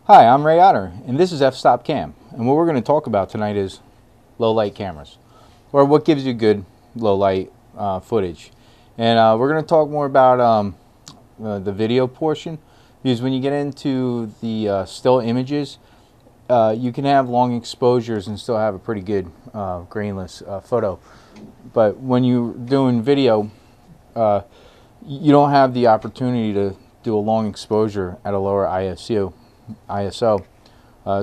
Hi, I'm Ray Otter, and this is F-Stop Cam. And what we're going to talk about tonight is low light cameras, or what gives you good low light footage. And we're going to talk more about the video portion, because when you get into the still images, you can have long exposures and still have a pretty good grainless photo. But when you're doing video, you don't have the opportunity to do a long exposure at a lower ISO.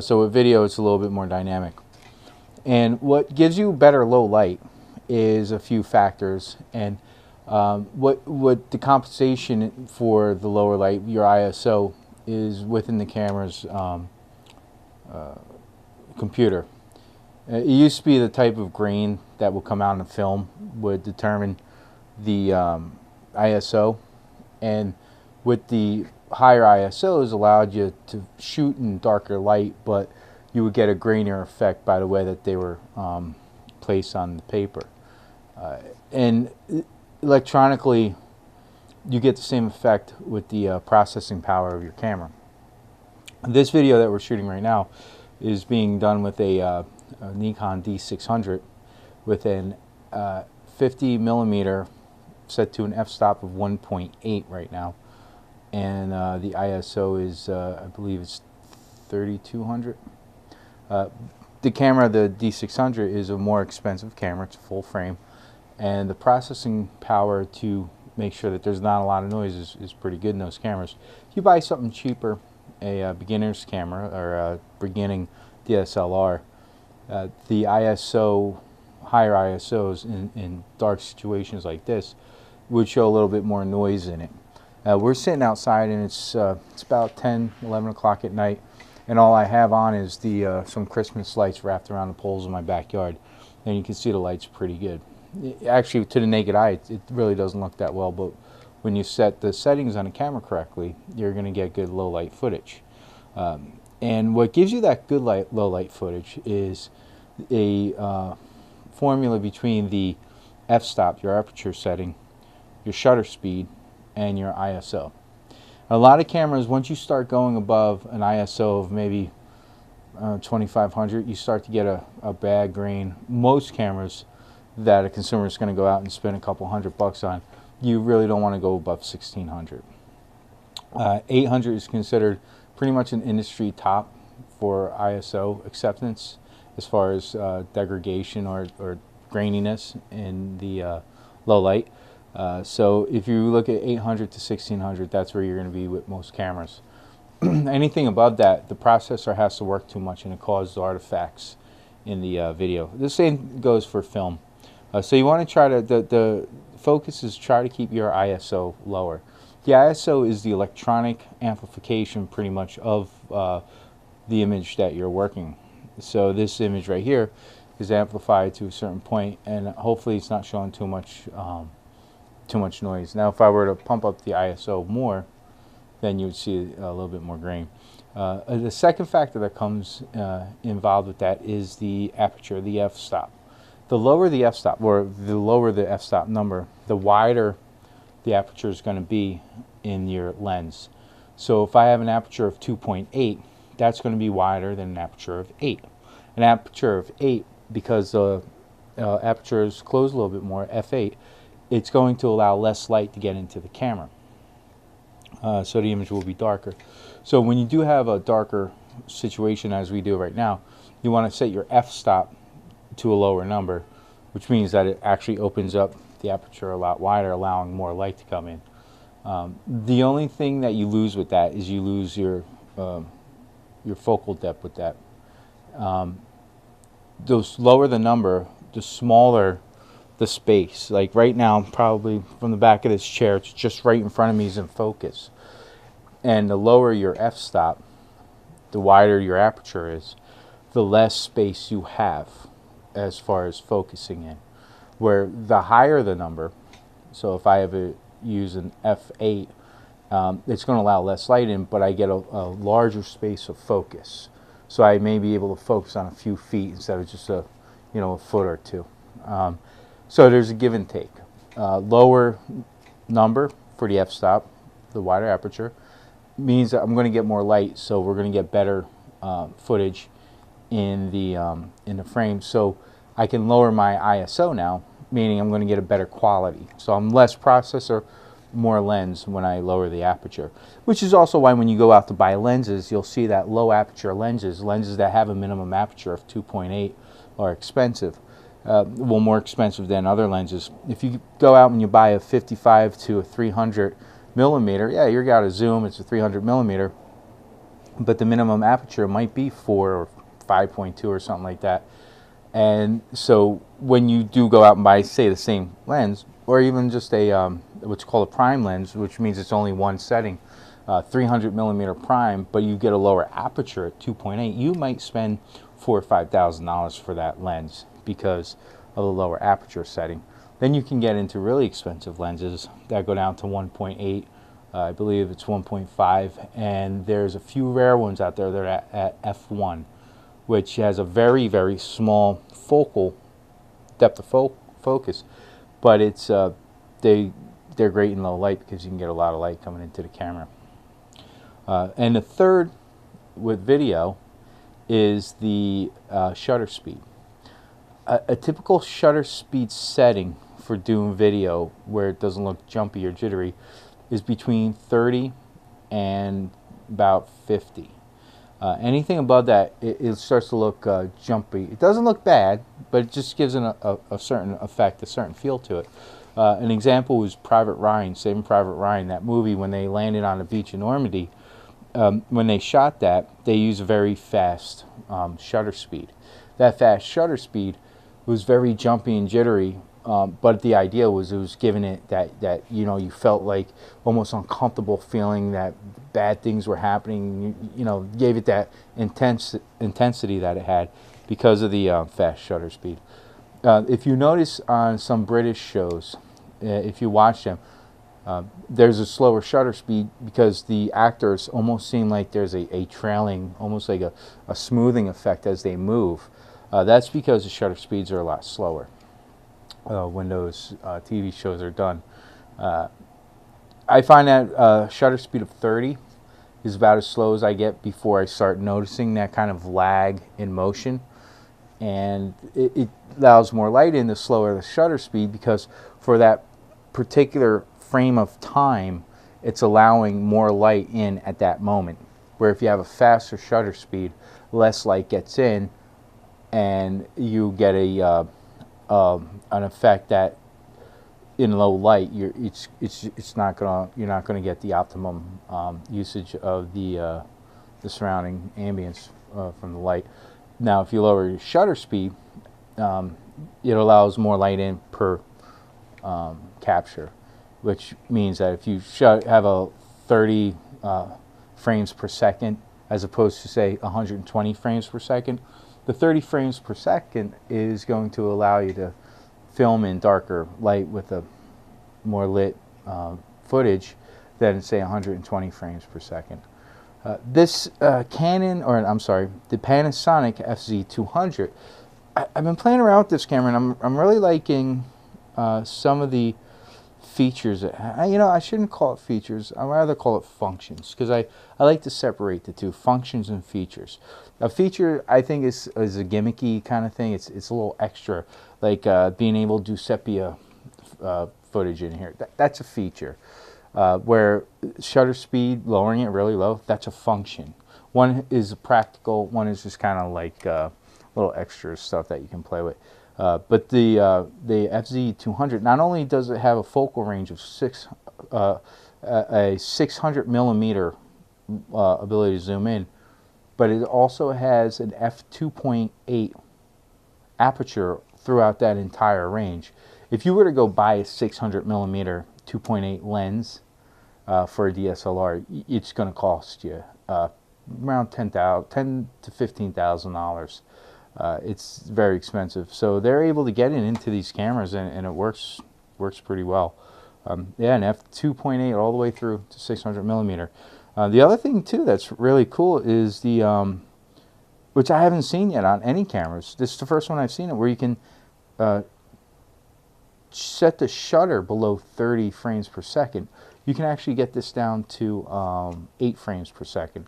So with video, it's a little bit more dynamic. And what gives you better low light is a few factors. And what the compensation for the lower light, your ISO, is within the camera's computer. It used to be the type of grain that will come out in the film would determine the ISO, and with the higher ISOs allowed you to shoot in darker light, but you would get a grainier effect by the way that they were placed on the paper. And electronically, you get the same effect with the processing power of your camera. This video that we're shooting right now is being done with a Nikon D600 with an 50 millimeter set to an f-stop of 1.8 right now, and the ISO is I believe it's 3200. The camera, the D600, is a more expensive camera. It's full frame, and the processing power to make sure that there's not a lot of noise is pretty good in those cameras. If you buy something cheaper, a beginner's camera or a beginning DSLR, the ISO, higher ISOs in dark situations like this would show a little bit more noise in it. We're sitting outside, and it's about 10, 11 o'clock at night, and all I have on is the some Christmas lights wrapped around the poles in my backyard, and you can see the lights pretty good. Actually, to the naked eye, it really doesn't look that well, but when you set the settings on the camera correctly, you're going to get good low light footage. And what gives you that good low light footage is a formula between the f-stop, your aperture setting, your shutter speed, and your ISO. A lot of cameras, once you start going above an ISO of maybe 2500, you start to get a bad grain. Most cameras that a consumer is going to go out and spend a couple $100 on, you really don't want to go above 1600. 800 is considered pretty much an industry top for ISO acceptance as far as degradation or graininess in the low light. So if you look at 800 to 1600, that's where you're going to be with most cameras. Anything above that, the processor has to work too much, and it causes artifacts in the video. The same goes for film. So you want to try to, the focus is try to keep your ISO lower. The ISO is the electronic amplification pretty much of the image that you're working. So this image right here is amplified to a certain point, and hopefully it's not showing too much noise. Now if I were to pump up the ISO more, then you would see a little bit more grain. The second factor that comes involved with that is the aperture, the f-stop. The lower the f-stop, or the lower the f-stop number, the wider the aperture is going to be in your lens. So if I have an aperture of 2.8, that's going to be wider than an aperture of 8. An aperture of 8, because the aperture is closed a little bit more, f8, it's going to allow less light to get into the camera. So the image will be darker. So when you do have a darker situation, as we do right now, you want to set your f-stop to a lower number, which means that it actually opens up the aperture a lot wider, allowing more light to come in. The only thing that you lose with that is you lose your focal depth with that. The lower the number, the smaller the space. Like right now, probably from the back of this chair, it's just right in front of me is in focus. And the lower your f-stop, the wider your aperture is, the less space you have as far as focusing in. Where the higher the number, so if I have use an f8, it's going to allow less light in, but I get a larger space of focus. So I may be able to focus on a few feet instead of just a foot or two. So there's a give and take. Lower number for the f-stop, the wider aperture, means that I'm going to get more light, so we're going to get better footage in the frame. So I can lower my ISO now, meaning I'm going to get a better quality. So I'm less processor, more lens when I lower the aperture, which is also why when you go out to buy lenses, you'll see that low aperture lenses that have a minimum aperture of 2.8 are expensive. Well, more expensive than other lenses. If you go out and you buy a 55 to a 300 millimeter, yeah, you got a zoom, it's a 300 millimeter, but the minimum aperture might be 4 or 5.2 or something like that. And so when you do go out and buy, say, the same lens, or even just a what's called a prime lens, which means it's only one setting, 300 millimeter prime, but you get a lower aperture at 2.8, you might spend $4,000 or $5,000 for that lens because of the lower aperture setting. Then you can get into really expensive lenses that go down to 1.8. I believe it's 1.5, and there's a few rare ones out there that are at f1, which has a very, very small focal depth of focus, but it's they're great in low light because you can get a lot of light coming into the camera. And the third with video is the shutter speed. A typical shutter speed setting for doing video where it doesn't look jumpy or jittery is between 30 and about 50. Anything above that, it starts to look jumpy. It doesn't look bad, but it just gives it a certain effect, a certain feel to it. An example was Private Ryan, Saving Private Ryan, that movie when they landed on the beach in Normandy. When they shot that, they used a very fast shutter speed. That fast shutter speed was very jumpy and jittery, but the idea was it was giving it that you felt like almost uncomfortable feeling that bad things were happening. Gave it that intensity that it had because of the fast shutter speed. If you notice on some British shows, if you watch them, there's a slower shutter speed because the actors almost seem like there's a trailing, almost like a smoothing effect as they move. That's because the shutter speeds are a lot slower when those TV shows are done. I find that shutter speed of 30 is about as slow as I get before I start noticing that kind of lag in motion. And it allows more light in the slower the shutter speed because for that particular frame of time, it's allowing more light in at that moment. Where if you have a faster shutter speed, less light gets in, and you get an effect that in low light you're not gonna get the optimum usage of the surrounding ambience from the light. Now, if you lower your shutter speed, it allows more light in per capture, which means that if you have a 30 frames per second as opposed to say 120 frames per second, the 30 frames per second is going to allow you to film in darker light with a more lit footage than say 120 frames per second. This the Panasonic FZ200, I've been playing around with this camera, and I'm really liking some of the features. I shouldn't call it features. I'd rather call it functions because I like to separate the two, functions and features. A feature I think is a gimmicky kind of thing. It's a little extra, like being able to do sepia footage in here. That's a feature. Where shutter speed, lowering it really low, that's a function. One is practical, one is just kind of like little extra stuff that you can play with. But the FZ200, not only does it have a focal range of a 600 millimeter ability to zoom in, but it also has an f2.8 aperture throughout that entire range. If you were to go buy a 600 millimeter 2.8 lens for a DSLR, it's going to cost you around $10,000 to $15,000. It's very expensive, so they're able to get it into these cameras, and it works pretty well. Yeah, an f2.8 all the way through to 600 millimeter. The other thing too that's really cool is the which I haven't seen yet on any cameras. This is the first one I've seen it where you can set the shutter below 30 frames per second. you can actually get this down to 8 frames per second.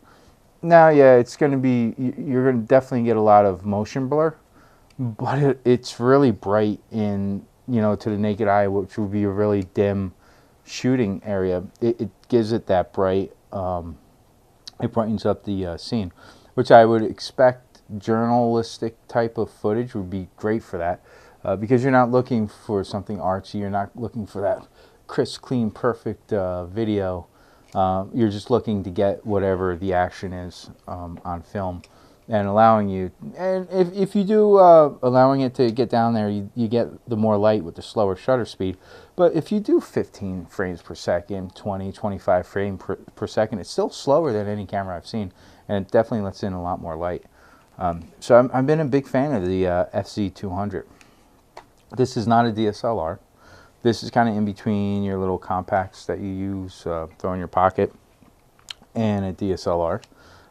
Now, yeah, it's going to be, you're going to definitely get a lot of motion blur, but it's really bright in, you know, to the naked eye, which would be a really dim shooting area. It gives it that bright, it brightens up the scene, which I would expect journalistic type of footage would be great for that, because you're not looking for something artsy, you're not looking for that crisp, clean, perfect video. You're just looking to get whatever the action is on film, and allowing you, and if you do allowing it to get down there, you get the more light with the slower shutter speed. But if you do 15 frames per second, 20, 25 frames per second, it's still slower than any camera I've seen, and it definitely lets in a lot more light. So I've been a big fan of the FZ200. This is not a DSLR. This is kind of in between your little compacts that you use, throw in your pocket, and a DSLR.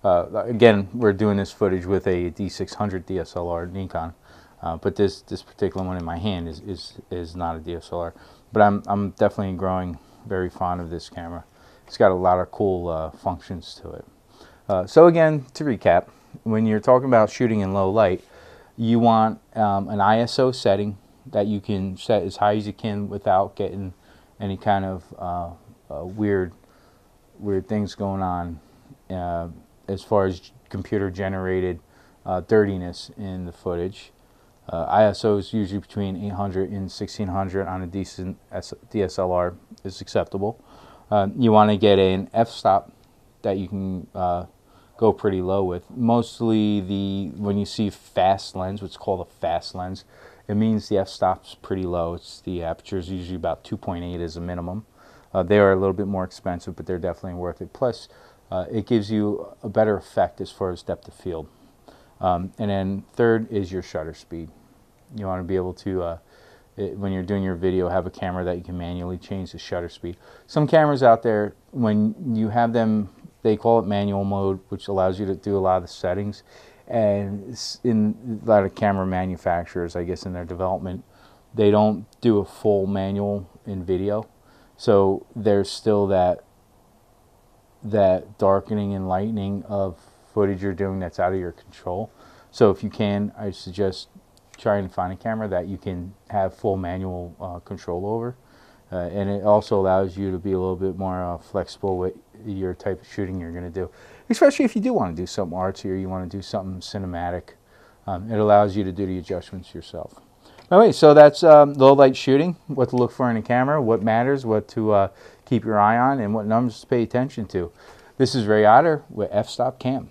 Again, we're doing this footage with a D600 DSLR Nikon, but this particular one in my hand is not a DSLR. But I'm definitely growing very fond of this camera. It's got a lot of cool functions to it. So again, to recap, when you're talking about shooting in low light, you want an ISO setting that you can set as high as you can without getting any kind of weird things going on as far as computer generated dirtiness in the footage. ISO is usually between 800 and 1600 on a decent DSLR is acceptable. You want to get an f-stop that you can go pretty low with. Mostly when you see fast lens, what's called a fast lens, it means the f-stop's pretty low. The aperture is usually about 2.8 as a minimum. They are a little bit more expensive, but they're definitely worth it. Plus, it gives you a better effect as far as depth of field. And then third is your shutter speed. You want to be able to, when you're doing your video, have a camera that you can manually change the shutter speed. Some cameras out there, when you have them, they call it manual mode, which allows you to do a lot of the settings. And in a lot of camera manufacturers, I guess in their development, they don't do a full manual in video. So there's still that darkening and lightening of footage you're doing that's out of your control. So if you can, I suggest trying to find a camera that you can have full manual control over. And it also allows you to be a little bit more flexible with your type of shooting you're going to do. Especially if you do want to do something artsy or you want to do something cinematic. It allows you to do the adjustments yourself. Anyway, so that's low light shooting, what to look for in a camera, what matters, what to keep your eye on, and what numbers to pay attention to. This is Ray Otter with F-Stop Cam.